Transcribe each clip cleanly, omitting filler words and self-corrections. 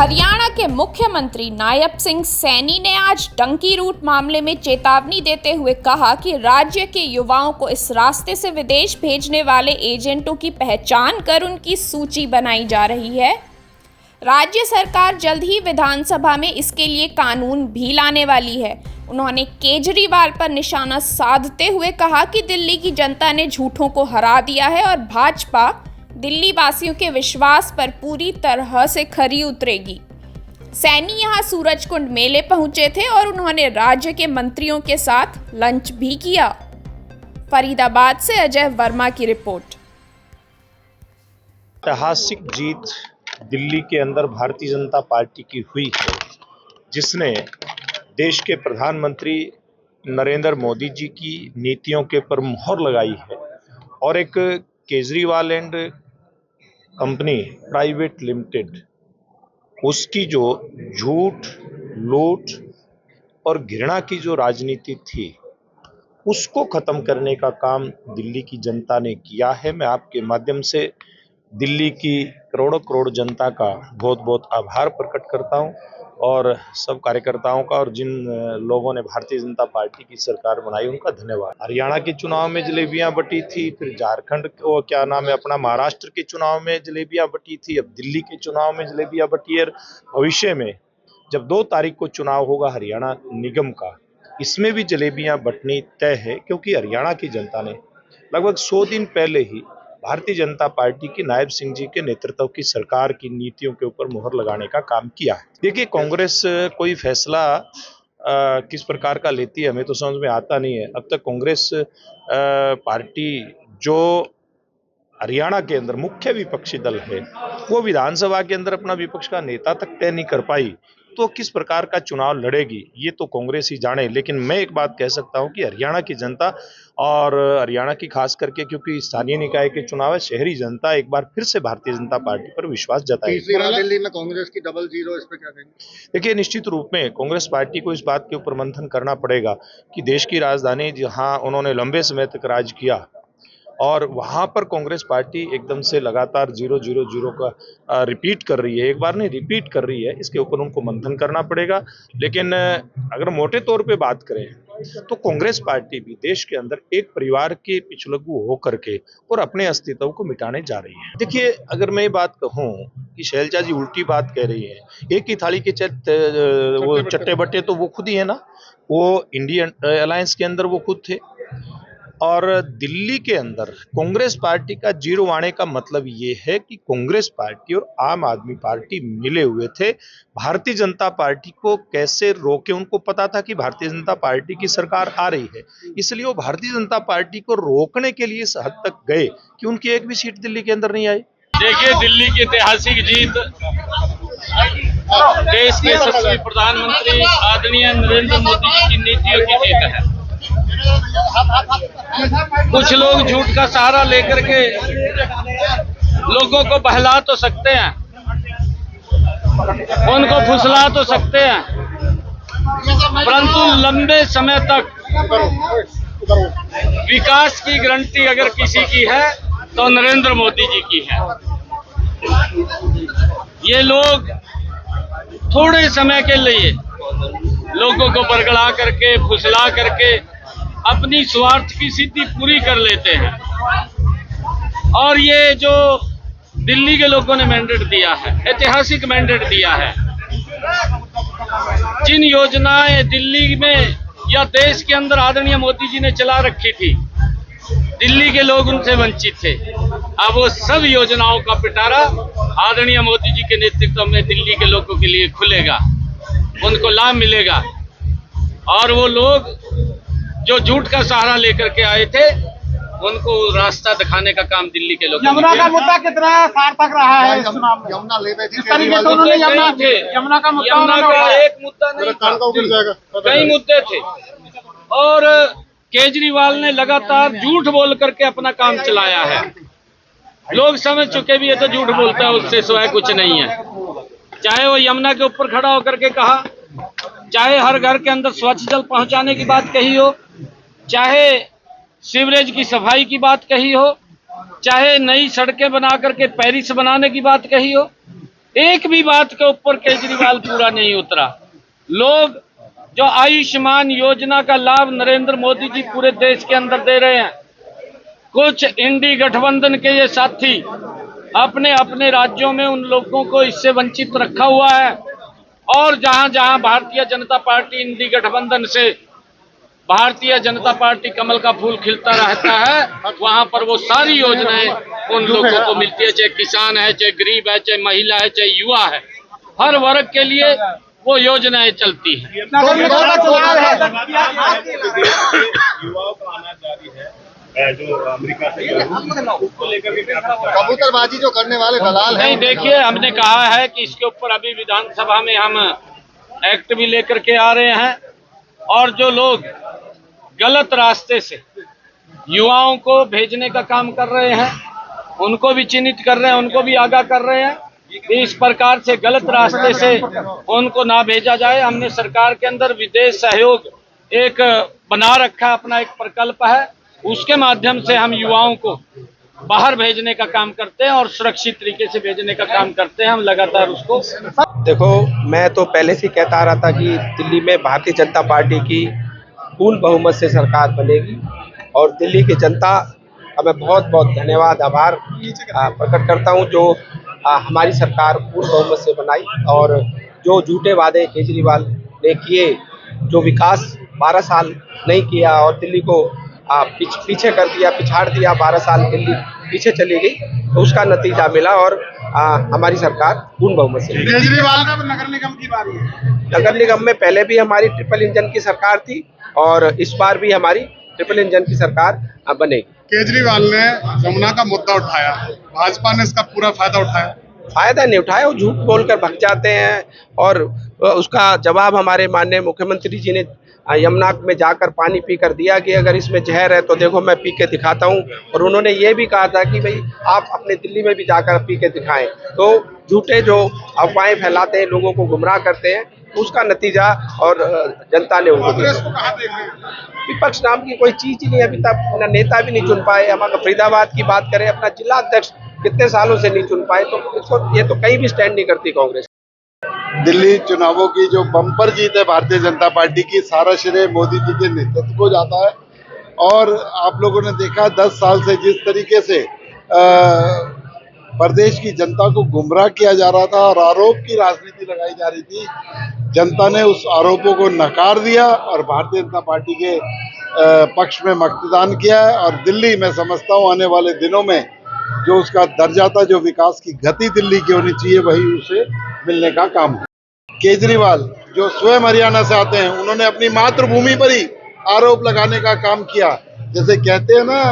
हरियाणा के मुख्यमंत्री नायब सिंह सैनी ने आज डंकी रूट मामले में चेतावनी देते हुए कहा कि राज्य के युवाओं को इस रास्ते से विदेश भेजने वाले एजेंटों की पहचान कर उनकी सूची बनाई जा रही है। राज्य सरकार जल्द ही विधानसभा में इसके लिए कानून भी लाने वाली है। उन्होंने केजरीवाल पर निशाना साधते हुए कहा कि दिल्ली की जनता ने झूठों को हरा दिया है और भाजपा दिल्ली वासियों के विश्वास पर पूरी तरह से खरी उतरेगी। सैनी यहां सूरजकुंड मेले पहुंचे थे और उन्होंने राज्य के मंत्रियों के साथ लंच भी किया। फरीदाबाद से अजय वर्मा की रिपोर्ट। ऐतिहासिक जीत दिल्ली के अंदर भारतीय जनता पार्टी की हुई है, जिसने देश के प्रधानमंत्री नरेंद्र मोदी जी की नीतियों के पर मुहर लगाई है और एक Kejriwal and company private limited उसकी जो झूठ, लूट और घृणा की जो राजनीति थी उसको खत्म करने का काम दिल्ली की जनता ने किया है। मैं आपके माध्यम से दिल्ली की करोड़ों करोड़ जनता का बहुत बहुत आभार प्रकट करता हूं और सब कार्यकर्ताओं का और जिन लोगों ने भारतीय जनता पार्टी की सरकार बनाई उनका धन्यवाद। हरियाणा के चुनाव में जलेबियां बटी थी, फिर झारखंड को क्या नाम है अपना महाराष्ट्र के चुनाव में जलेबियां बटी थी, अब दिल्ली के चुनाव में जलेबियां बटी है। भविष्य में जब 2 तारीख को चुनाव होगा हरियाणा निगम का, इसमें भी जलेबियां बटनी तय है, क्योंकि हरियाणा की जनता ने लगभग 100 दिन पहले ही भारतीय जनता पार्टी की नायब सिंह जी के नेतृत्व की सरकार की नीतियों के ऊपर मुहर लगाने का काम किया है। देखिए, कांग्रेस कोई फैसला किस प्रकार का लेती है हमें तो समझ में आता नहीं है। अब तक कांग्रेस पार्टी जो हरियाणा के अंदर मुख्य विपक्षी दल है, वो विधानसभा के अंदर अपना विपक्ष का नेता तक तय नहीं कर पाई, तो किस प्रकार का चुनाव लड़ेगी ये तो कांग्रेस ही जाने। लेकिन मैं एक बात कह सकता हूं कि हरियाणा की जनता और हरियाणा की खास करके क्योंकि स्थानीय निकाय के चुनाव है, शहरी जनता एक बार फिर से भारतीय जनता पार्टी पर विश्वास जताएगी। तीसरी बार दिल्ली में कांग्रेस की डबल जीरो, इस पर क्या कहेंगे? देखिए, निश्चित रूप में कांग्रेस पार्टी को इस बात के ऊपर मंथन करना पड़ेगा कि देश की राजधानी जहां उन्होंने लंबे समय तक राज किया और वहां पर कांग्रेस पार्टी एकदम से लगातार 0-0-0 का रिपीट कर रही है, एक बार नहीं रिपीट कर रही है, इसके ऊपर उनको मंथन करना पड़ेगा। लेकिन अगर मोटे तौर पे बात करें तो कांग्रेस पार्टी भी देश के अंदर एक परिवार के पिछलग्गू होकर के और अपने अस्तित्व को मिटाने जा रही है। देखिए, अगर मैं बात कहूं कि शैलजा जी उल्टी बात कह रही है, एक ही थाली के वो चट्टे बट्टे तो वो खुद ही है ना, वो इंडियन अलायंस के अंदर वो खुद थे और दिल्ली के अंदर कांग्रेस पार्टी का जीरो आने का मतलब ये है कि कांग्रेस पार्टी और आम आदमी पार्टी मिले हुए थे भारतीय जनता पार्टी को कैसे रोके। उनको पता था कि भारतीय जनता पार्टी की सरकार आ रही है, इसलिए वो भारतीय जनता पार्टी को रोकने के लिए इस हद तक गए कि उनकी एक भी सीट दिल्ली के अंदर नहीं आई। देखिए, दिल्ली की ऐतिहासिक जीत देश के यशस्वी प्रधानमंत्री आदरणीय नरेंद्र मोदी जी की नीतियों की जीत है। कुछ लोग झूठ का सहारा लेकर के लोगों को बहला तो सकते हैं, उनको फुसला तो सकते हैं, परंतु लंबे समय तक विकास की गारंटी अगर किसी की है तो नरेंद्र मोदी जी की है। ये लोग थोड़े समय के लिए लोगों को बरगला करके, फुसला करके अपनी स्वार्थ की सिद्धि पूरी कर लेते हैं। और ये जो दिल्ली के लोगों ने मैंडेट दिया है, ऐतिहासिक मैंडेट दिया है, जिन योजनाएं दिल्ली में या देश के अंदर आदरणीय मोदी जी ने चला रखी थी, दिल्ली के लोग उनसे वंचित थे। अब वो सब योजनाओं का पिटारा आदरणीय मोदी जी के नेतृत्व में दिल्ली के लोगों के लिए खुलेगा, उनको लाभ मिलेगा। और वो लोग जो झूठ का सहारा लेकर के आए थे, उनको रास्ता दिखाने का काम दिल्ली के लोगों ने किया। यमुना का मुद्दा कितना सार्थक रहा है इस चुनाव में? यमुना ले गए थे, यमुना का एक मुद्दा नहीं था, कई मुद्दे थे और केजरीवाल ने लगातार झूठ बोल करके अपना काम चलाया है। लोग समझ चुके भी है तो झूठ बोलता है, उससे सिवाय कुछ नहीं है। चाहे वो यमुना के ऊपर खड़ा होकर के कहा, चाहे हर घर के अंदर स्वच्छ जल पहुंचाने की बात कही हो, चाहे सीवरेज की सफाई की बात कही हो, चाहे नई सड़कें बना करके पेरिस बनाने की बात कही हो, एक भी बात के ऊपर केजरीवाल पूरा नहीं उतरा। लोग जो आयुष्मान योजना का लाभ नरेंद्र मोदी जी पूरे देश के अंदर दे रहे हैं, कुछ इंडी गठबंधन के ये साथी अपने अपने राज्यों में उन लोगों को इससे वंचित रखा हुआ है, और जहां जहां भारतीय जनता पार्टी इंडी गठबंधन से भारतीय जनता पार्टी कमल का फूल खिलता रहता है, वहां पर वो सारी योजनाएं उन लोगों को मिलती है, चाहे किसान है, चाहे गरीब है, चाहे महिला है, चाहे युवा है, हर वर्ग के लिए वो योजनाएं चलती हैं। युवाओं का आना जारी है, जो अमेरिका से उसको लेकर भी कबूतरबाजी जो करने वाले दलाल हैं। नहीं, देखिए, हमने कहा है कि इसके ऊपर अभी विधानसभा में हम एक्ट भी लेकर के आ रहे हैं, और जो लोग गलत रास्ते से युवाओं को भेजने का काम कर रहे हैं उनको भी चिन्हित कर रहे हैं, उनको भी आगाह कर रहे हैं कि इस प्रकार से गलत रास्ते से उनको ना भेजा जाए। हमने सरकार के अंदर विदेश सहयोग एक बना रखा, अपना एक प्रकल्प है, उसके माध्यम से हम युवाओं को बाहर भेजने का काम करते हैं और सुरक्षित तरीके से भेजने का काम करते हैं। हम लगातार उसको देखो, मैं तो पहले से कहता आ रहा था कि दिल्ली में भारतीय जनता पार्टी की पूर्ण बहुमत से सरकार बनेगी, और दिल्ली की जनता का मैं बहुत बहुत धन्यवाद आभार प्रकट करता हूं जो हमारी सरकार पूर्ण बहुमत से बनाई, और जो झूठे वादे केजरीवाल ने किए, जो विकास 12 साल नहीं किया और दिल्ली को पीछे कर दिया, पिछाड़ दिया, 12 साल दिल्ली पीछे चली गई, तो उसका नतीजा मिला, और हमारी सरकार पूर्ण बहुमत से। केजरीवाल का नगर निगम की बारी है। नगर निगम में पहले भी हमारी ट्रिपल इंजन की सरकार थी, और इस बार भी हमारी ट्रिपल इंजन की सरकार बनेगी। केजरीवाल ने यमुना का मुद्दा उठाया, भाजपा ने इसका पूरा फायदा उठाया। फायदा नहीं उठाया, वो झूठ बोलकर भग जाते हैं, और उसका जवाब हमारे माननीय मुख्यमंत्री जी ने यमुना में जाकर पानी पीकर दिया कि अगर इसमें जहर है तो देखो मैं पी के दिखाता हूँ, और उन्होंने ये भी कहा था कि भाई आप अपने दिल्ली में भी जाकर पी के दिखाएं। तो झूठे जो अफवाहें फैलाते हैं, लोगों को गुमराह करते हैं, उसका नतीजा और जनता ने उनको दिया। विपक्ष नाम की कोई चीज ही नहीं, अभी तक अपना नेता भी नहीं चुन पाए। हम अगर फरीदाबाद की बात करें, अपना जिला अध्यक्ष कितने सालों से नहीं चुन पाए, तो इसको ये तो कहीं भी स्टैंड नहीं करती कांग्रेस। दिल्ली चुनावों की जो बम्पर जीत है भारतीय जनता पार्टी की, सारा श्रेय मोदी जी के नेतृत्व को जाता है। और आप लोगों ने देखा 10 साल से जिस तरीके से प्रदेश की जनता को गुमराह किया जा रहा था और आरोप की राजनीति लगाई जा रही थी, जनता ने उस आरोपों को नकार दिया और भारतीय जनता पार्टी के पक्ष में मतदान किया है। और दिल्ली, मैं समझता हूँ आने वाले दिनों में जो उसका दर्जा था, जो विकास की गति दिल्ली की होनी चाहिए, वही उसे मिलने का काम है। केजरीवाल जो स्वयं हरियाणा से आते हैं, उन्होंने अपनी मातृभूमि पर ही आरोप लगाने का काम किया। जैसे कहते हैं ना,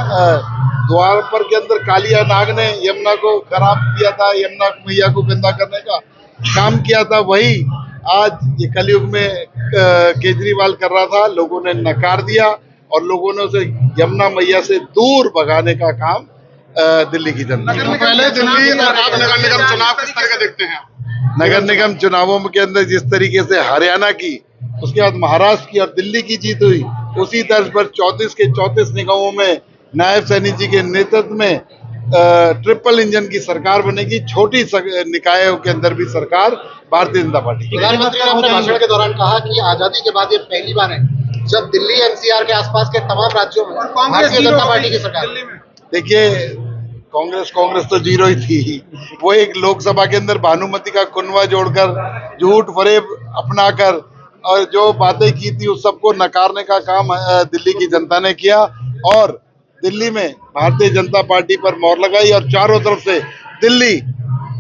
द्वारपर के अंदर कालिया नाग ने यमुना को खराब किया था, यमुना मैया को गंदा करने का काम किया था, वही आज ये कलयुग में केजरीवाल कर रहा था। लोगों ने नकार दिया और लोगों ने उसे यमुना मैया से दूर भगाने का काम दिल्ली की जनता। पहले दिल्ली और आप नगर निगम चुनाव किस तरह के देखते हैं? नगर निगम चुनावों के अंदर जिस तरीके से हरियाणा की, उसके बाद महाराष्ट्र की और दिल्ली की जीत हुई, उसी तर्ज पर 34 के 34 निगमों में नायब सैनी जी के नेतृत्व में ट्रिपल इंजन की सरकार बनेगी। छोटी निकायों के अंदर भी सरकार भारतीय जनता पार्टी की। प्रधानमंत्री ने अपने भाषण के दौरान कहा कि आजादी के बाद ये पहली बार है जब दिल्ली एनसीआर के आसपास के तमाम राज्यों में भारतीय जनता पार्टी की सरकार। देखिए, कांग्रेस तो जीरो ही थी। वो एक लोकसभा के अंदर भानुमति का कुनवा जोड़कर, झूठ फरेब अपनाकर और जो बातें की थी उस सबको नकारने का काम दिल्ली की जनता ने किया, और दिल्ली में भारतीय जनता पार्टी पर मोहर लगाई। और चारों तरफ से दिल्ली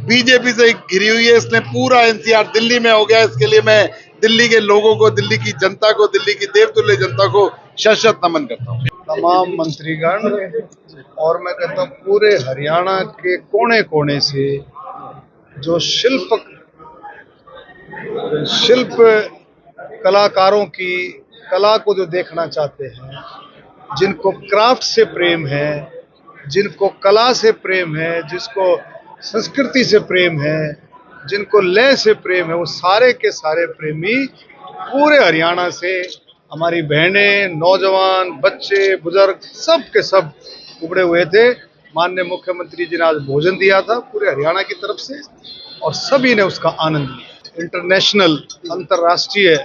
बीजेपी से घिरी हुई है, इसने पूरा एनसीआर दिल्ली में हो गया। इसके लिए मैं दिल्ली के लोगों को, दिल्ली की जनता को, दिल्ली की देवतुल्य जनता को शत नमन करता हूँ। तमाम मंत्रीगण और मैं कहता हूँ पूरे हरियाणा के कोने कोने से जो शिल्प कलाकारों की कला को जो देखना चाहते हैं, जिनको क्राफ्ट से प्रेम है, जिनको कला से प्रेम है, जिसको संस्कृति से प्रेम है, जिनको लय से प्रेम है, वो सारे के सारे प्रेमी पूरे हरियाणा से, हमारी बहनें, नौजवान, बच्चे, बुजुर्ग, सब के सब उमड़े हुए थे। माननीय मुख्यमंत्री जी ने आज भोजन दिया था पूरे हरियाणा की तरफ से, और सभी ने उसका आनंद लिया। इंटरनेशनल अंतर्राष्ट्रीय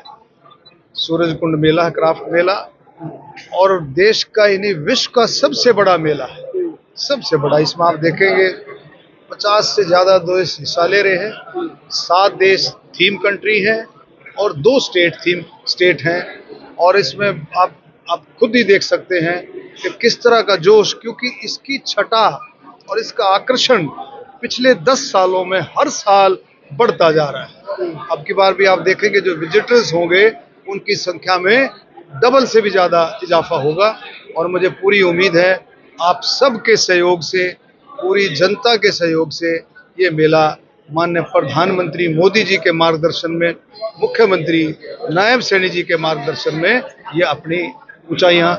सूरजकुंड मेला, क्राफ्ट मेला, और देश का यानी विश्व का सबसे बड़ा मेला है, सबसे बड़ा। इसमें आप देखेंगे 50 से ज़्यादा देश हिस्सा ले रहे हैं, 7 देश थीम कंट्री हैं और 2 स्टेट हैं। और इसमें आप खुद ही देख सकते हैं कि किस तरह का जोश, क्योंकि इसकी छटा और इसका आकर्षण पिछले 10 सालों में हर साल बढ़ता जा रहा है। अब की बार भी आप देखेंगे जो विजिटर्स होंगे उनकी संख्या में डबल से भी ज़्यादा इजाफा होगा। और मुझे पूरी उम्मीद है आप सबके सहयोग से, पूरी जनता के सहयोग से ये मेला माननीय प्रधानमंत्री मोदी जी के मार्गदर्शन में, मुख्यमंत्री नायब सैनी जी के मार्गदर्शन में ये अपनी ऊंचाइयां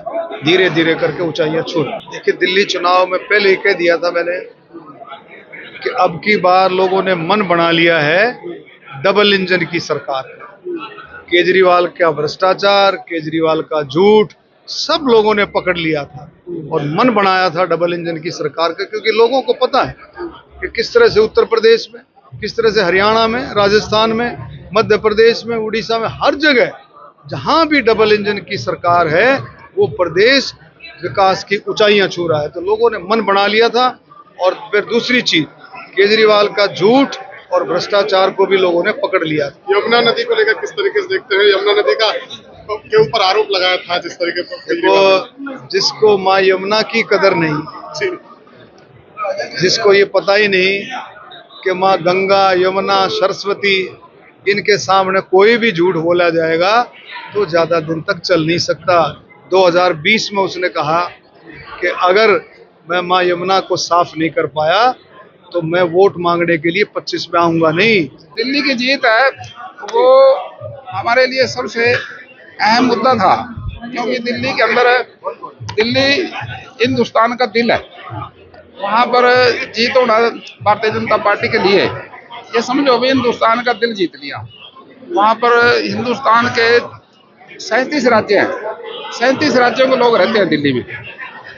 धीरे धीरे करके ऊंचाइयां छू। देखिए, दिल्ली चुनाव में पहले ही कह दिया था मैंने कि अब की बार लोगों ने मन बना लिया है डबल इंजन की सरकार। केजरीवाल का भ्रष्टाचार, केजरीवाल का झूठ, सब लोगों ने पकड़ लिया था और मन बनाया था डबल इंजन की सरकार का, क्योंकि लोगों को पता है कि किस तरह से उत्तर प्रदेश में, किस तरह से हरियाणा में, राजस्थान में, मध्य प्रदेश में, उड़ीसा में, हर जगह जहां भी डबल इंजन की सरकार है वो प्रदेश विकास की ऊंचाइयां छू रहा है। तो लोगों ने मन बना लिया था। और फिर दूसरी चीज, केजरीवाल का झूठ और भ्रष्टाचार को भी लोगों ने पकड़ लिया था। यमुना नदी को लेकर किस तरीके से देखते हैं? यमुना नदी के ऊपर आरोप लगाया था जिस तरीके से, जिसको माँ यमुना की कदर नहीं, जिसको ये पता ही नहीं कि माँ गंगा, यमुना, सरस्वती, इनके सामने कोई भी झूठ बोला जाएगा तो ज्यादा दिन तक चल नहीं सकता। 2020 में उसने कहा कि अगर मैं माँ यमुना को साफ नहीं कर पाया तो मैं वोट मांगने के लिए 25 में आऊंगा नहीं। दिल्ली की जीत है वो हमारे लिए सबसे अहम मुद्दा था, क्योंकि दिल्ली के अंदर, दिल्ली हिंदुस्तान का दिल है, वहाँ पर जीत होना भारतीय जनता पार्टी के लिए, ये समझो भी हिंदुस्तान का दिल जीत लिया। वहाँ पर हिंदुस्तान के 37 राज्य हैं, 37 राज्यों के लोग रहते हैं दिल्ली में,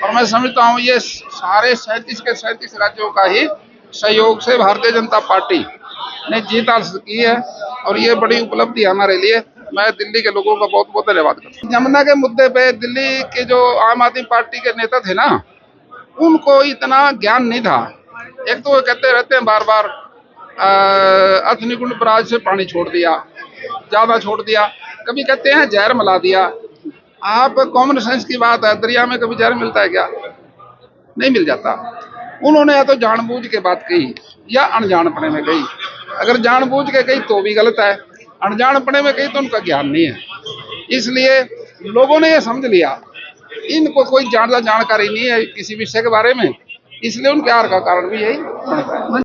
और मैं समझता हूँ ये सारे 37 के 37 राज्यों का ही सहयोग से भारतीय जनता पार्टी ने जीत हासिल की है, और ये बड़ी उपलब्धि है हमारे लिए। मैं दिल्ली के लोगों का बहुत बहुत धन्यवाद करता हूँ। यमुना के मुद्दे पे दिल्ली के जो आम आदमी पार्टी के नेता थे ना, उनको इतना ज्ञान नहीं था। एक तो वो कहते रहते हैं बार बार अग्निकुंड बराज से पानी छोड़ दिया, ज्यादा छोड़ दिया, कभी कहते हैं जहर मिला दिया। आप कॉमन सेंस की बात है, दरिया में कभी जहर मिलता है क्या? नहीं मिल जाता। उन्होंने या तो जानबूझ के बात कही या अनजानपने में कही। अगर जानबूझ के कही तो भी गलत है, अनजानपने में कही तो उनका ज्ञान नहीं है। इसलिए लोगों ने ये समझ लिया इनको कोई ज्यादा जानकारी नहीं है किसी विषय के बारे में, इसलिए उनके हार का कारण भी यही बनता है।